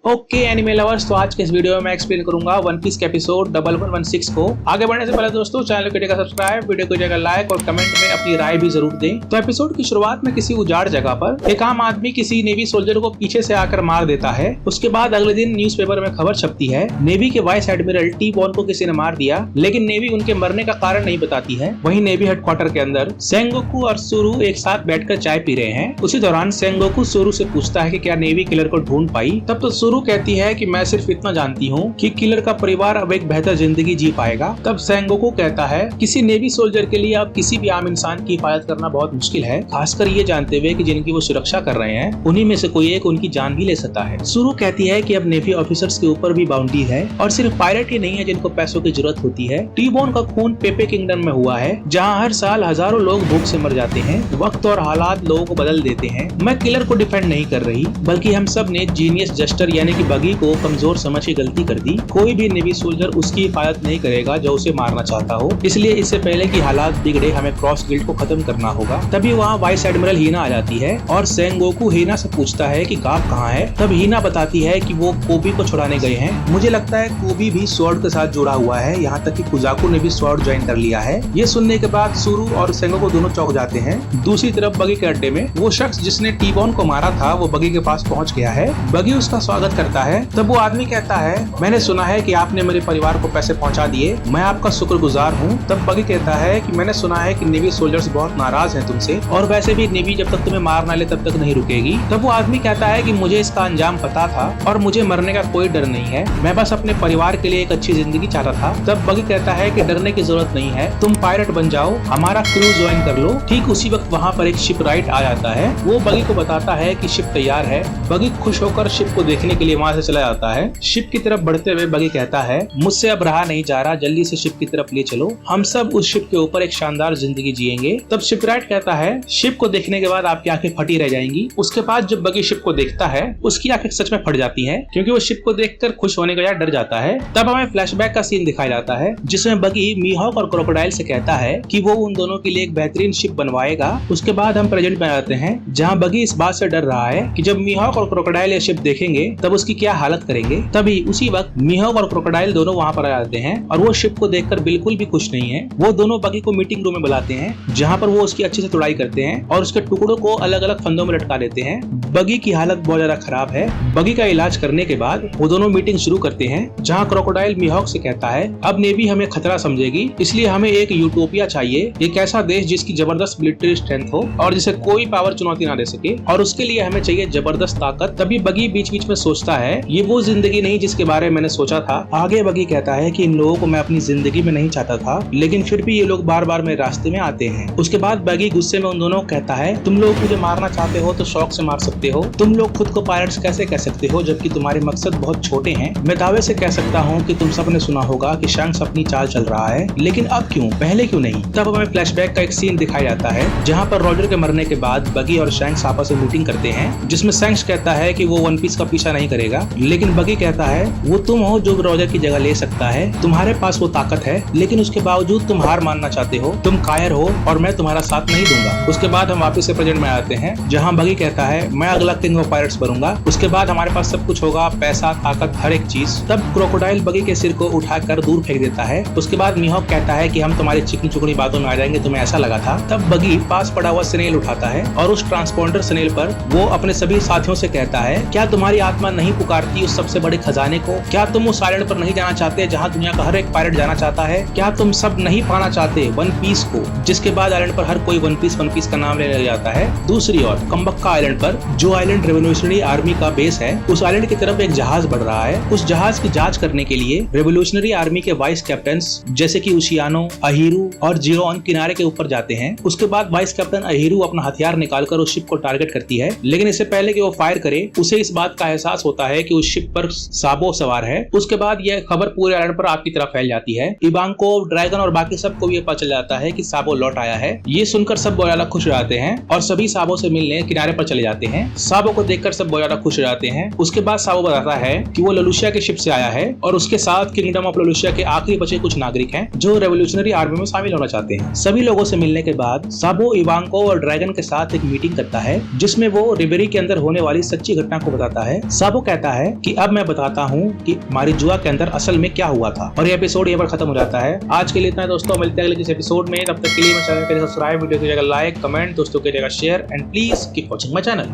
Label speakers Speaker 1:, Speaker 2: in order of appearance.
Speaker 1: Okay anime lovers, तो आज के इस वीडियो में मैं एक्सप्लेन करूंगा वन पीस के एपिसोड 1116 को। आगे बढ़ने से पहले दोस्तों चैनल को कीजिएगा सब्सक्राइब, वीडियो को कीजिएगा लाइक और कमेंट में अपनी राय भी जरूर दें। तो एपिसोड की शुरुआत में किसी उजाड़ जगह पर एक आम आदमी किसी नेवी सोल्जर को पीछे से आकर मार देता है। उसके बाद अगले दिन न्यूज़पेपर में खबर छपती है, नेवी के वाइस एडमिरल टी बॉन को किसी ने मार दिया, लेकिन नेवी उनके मरने का कारण नहीं बताती है। वहीं नेवी हेडक्वार्टर के अंदर सेंगोकू और सुरु एक साथ बैठकर चाय पी रहे हैं। उसी दौरान सेंगोकू सुरु से पूछता है कि क्या नेवी किलर को ढूंढ पाई। तब तो सुरु कहती है कि मैं सिर्फ इतना जानती हूँ कि किलर का परिवार अब एक बेहतर जिंदगी जी पाएगा। तब सेंगोकू कहता है किसी नेवी सोल्जर के लिए अब किसी भी आम इंसान की हिफाजत करना बहुत मुश्किल है, खासकर ये जानते हुए कि जिनकी वो सुरक्षा कर रहे हैं उन्हीं में से कोई एक उनकी जान भी ले सकता है। सुरु कहती है कि अब नेवी ऑफिसर्स के ऊपर भी बाउंड्री है और सिर्फ पायलट ही नहीं है जिनको पैसों की जरूरत होती है। टी बोन का खून पेपे किंगडम में हुआ है, जहाँ हर साल हजारों लोग भूख से मर जाते हैं। वक्त और हालात लोगों को बदल देते हैं। मैं किलर को डिफेंड नहीं कर रही, बल्कि हम सब ने जीनियस जस्टर यानी कि बगी को कमजोर समझ के गलती कर दी। कोई भी नेवी सोल्जर उसकी हिफाजत नहीं करेगा जो उसे मारना चाहता हो, इसलिए इससे पहले कि हालात बिगड़े हमें क्रॉस गिल्ड को खत्म करना होगा। तभी वहाँ वाइस एडमिरल हीना आ जाती है और सेंगोकू हीना से पूछता है कि गाप कहाँ है। तब हीना बताती है कि वो कोबी को छुड़ाने गए हैं। मुझे लगता है कोबी भी स्वॉर्ड के साथ जुड़ा हुआ है, यहाँ तक कि कुजाकू ने भी स्वॉर्ड ज्वाइन कर लिया है। ये सुनने के बाद सुरु और सेंगोकू दोनों चौंक जाते हैं। दूसरी तरफ बगी के अड्डे में वो शख्स जिसने टी बॉन को मारा था वो बगी के पास पहुँच गया है। बगी उसका स्वागत करता है। तब वो आदमी कहता है मैंने सुना है कि आपने मेरे परिवार को पैसे पहुंचा दिए, मैं आपका शुक्रगुजार हूँ। तब बगी कहता है कि मैंने सुना है कि नेवी सोल्जर्स बहुत नाराज हैं तुमसे, और वैसे भी नेवी जब तक तुम्हें मार ना ले तब तक नहीं रुकेगी। तब वो आदमी कहता है कि मुझे इसका अंजाम पता था और मुझे मरने का कोई डर नहीं है, मैं बस अपने परिवार के लिए एक अच्छी जिंदगी चाहता था। तब बगी कहता है कि डरने की जरूरत नहीं है, तुम पायलट बन जाओ, हमारा क्रू ज्वाइन कर लो। ठीक उसी वक्त वहाँ पर एक शिप राइट आ जाता है। वो बगी को बताता है कि शिप तैयार है। बगी खुश होकर शिप को देखने के लिए वहाँ से चला जाता है। शिप की तरफ बढ़ते हुए बगी कहता है मुझसे अब रहा नहीं जा रहा, जल्दी से शिप की तरफ ले चलो, हम सब उस शिप के ऊपर एक शानदार जिंदगी जिएंगे। तब शिपराइट कहता है शिप को देखने के बाद आपकी आंखें फटी रह जाएंगी। उसके बाद जब बगी शिप को देखता है उसकी आंखें सच में फट जाती हैं, क्योंकि वो शिप को देखकर खुश होने के बजाय डर जाता है। तब हमें फ्लैशबैक का सीन दिखाया जाता है जिसमें बगी मीहॉक और क्रोकोडाइल से कहता है कि वो उन दोनों के लिए एक बेहतरीन शिप बनवाएगा। उसके बाद हम प्रेजेंट में आते हैं जहाँ बगी इस बात से डर रहा है कि जब मीहॉक और क्रोकोडाइल ये शिप देखेंगे तब उसकी क्या हालत करेंगे। तभी उसी वक्त मीहॉक और क्रोकोडाइल दोनों वहाँ पर आ जाते हैं और वो शिप को देखकर बिल्कुल भी खुश नहीं है। वो दोनों बगी को मीटिंग रूम में बुलाते हैं जहाँ पर वो उसकी अच्छे से तुड़ाई करते हैं और उसके टुकड़ों को अलग अलग फंदों में लटका देते हैं। बगी की हालत बहुत ज्यादा खराब है। बगी का इलाज करने के बाद वो दोनों मीटिंग शुरू करते हैं जहाँ क्रोकोडाइल मीहॉक से कहता है अब नेवी हमें खतरा समझेगी, इसलिए हमें एक यूटोपिया चाहिए, एक ऐसा देश जिसकी जबरदस्त मिलिट्री स्ट्रेंथ हो और जिसे कोई पावर चुनौती ना दे सके, और उसके लिए हमें चाहिए जबरदस्त ताकत। तभी बगी बीच बीच में सोचता है ये वो जिंदगी नहीं जिसके बारे में मैंने सोचा था। आगे बगी कहता है कि इन लोगों को मैं अपनी जिंदगी में नहीं चाहता था, लेकिन फिर भी ये लोग बार बार मेरे रास्ते में आते हैं। उसके बाद बगी गुस्से में उन दोनों को कहता है तुम लोग मुझे मारना चाहते हो तो शौक से मार सकते हो, तुम लोग खुद को पायलट्स कैसे कह सकते हो जबकि तुम्हारे मकसद बहुत छोटे हैं। मैं दावे से कह सकता हूँ कि तुम सबने सुना होगा कि शैंक्स अपनी चाल चल रहा है, लेकिन अब क्यों, पहले क्यों नहीं। तब हमें फ्लैशबैक का एक सीन दिखाया जाता है जहाँ पर रॉजर के मरने के बाद बगी और शैंक्स आपस में मीटिंग करते हैं, जिसमें शैंक्स कहता है कि वो वन पीस का पीछा नहीं करेगा, लेकिन बगी कहता है वो तुम हो जो रॉजर की जगह ले सकता है, तुम्हारे पास वो ताकत है, लेकिन उसके बावजूद तुम हार मानना चाहते हो, तुम कायर हो और मैं तुम्हारा साथ नहीं दूंगा। उसके बाद हम वापस से प्रेजेंट में आते हैं जहां बगी कहता है मैं अगला किंग ऑफ पायरेट्स बनूंगा, उसके बाद हमारे पास सब कुछ होगा, पैसा, ताकत, हर एक चीज। तब क्रोकोडाइल बगी के सिर को उठाकर दूर फेंक देता है। उसके बाद मीहॉक कहता है कि हम तुम्हारी चिकनी चुकनी बातों में आ जाएंगे, तुम्हें ऐसा लगा था। तब बगी पास पड़ा हुआ स्नेल उठाता है और उस ट्रांसपोंडर स्नेल पर वो अपने सभी साथियों से कहता है क्या तुम्हारी आत्मा नहीं पुकारती उस सबसे बड़े खजाने को, क्या तुम उस आइलैंड पर नहीं जाना चाहते जहाँ दुनिया का हर एक पायलट जाना चाहता है, क्या तुम सब नहीं पाना चाहते वन पीस को। जिसके बाद आइलैंड पर हर कोई वन पीस का नाम लेने लग जाता है। दूसरी ओर कम्बक्का आइलैंड पर, जो आइलैंड रेवोल्यूशनरी आर्मी का बेस है, उस आइलैंड की तरफ एक जहाज बढ़ रहा है। उस जहाज की जांच करने के लिए रेवोल्यूशनरी आर्मी के वाइस कैप्टन जैसे कि उशियानो, अहिरू और जीरोन किनारे के ऊपर जाते हैं। उसके बाद वाइस कैप्टन अहिरू अपना हथियार निकालकर उस शिप को टारगेट करती है, लेकिन इससे पहले कि वो फायर करे उसे इस बात का एहसास होता है कि उस शिप पर साबो सवार है। उसके बाद यह खबर पूरे आइलैंड पर आग की तरह फैल जाती है। इबांको, ड्रैगन और बाकी सबको ये पता चल जाता है कि साबो लौट आया है। ये सुनकर सब बहुत ज्यादा खुश हो जाते हैं और सभी साबो से मिलने किनारे पर चले जाते हैं। साबो को देखकर सब बहुत ज्यादा खुश हो जाते हैं। उसके बाद साबो बताता है कि वो ललुशिया के शिप से आया है और उसके साथ किंगडम ऑफ ललुशिया के आखिरी बचे कुछ नागरिक हैं जो रेवोल्यूशनरी आर्मी में शामिल होना चाहते हैं। सभी लोगों से मिलने के बाद साबो इवांको और ड्रैगन के साथ एक मीटिंग करता है जिसमें वो रिबेरी के अंदर होने वाली सच्ची घटना को बताता है। साबो वो कहता है कि अब मैं बताता हूँ कि मारीजुआ के अंदर असल में क्या हुआ था। और ये एपिसोड यहाँ पर खत्म हो जाता है। आज के लिए इतना है दोस्तों, मिलते हैं अगले किसी एपिसोड में। तब तक के लिए मैं चैनल को सब्सक्राइब, वीडियो को सब्सक्राइब, कमेंट, दोस्तों की जगह share and please keep watching my channel.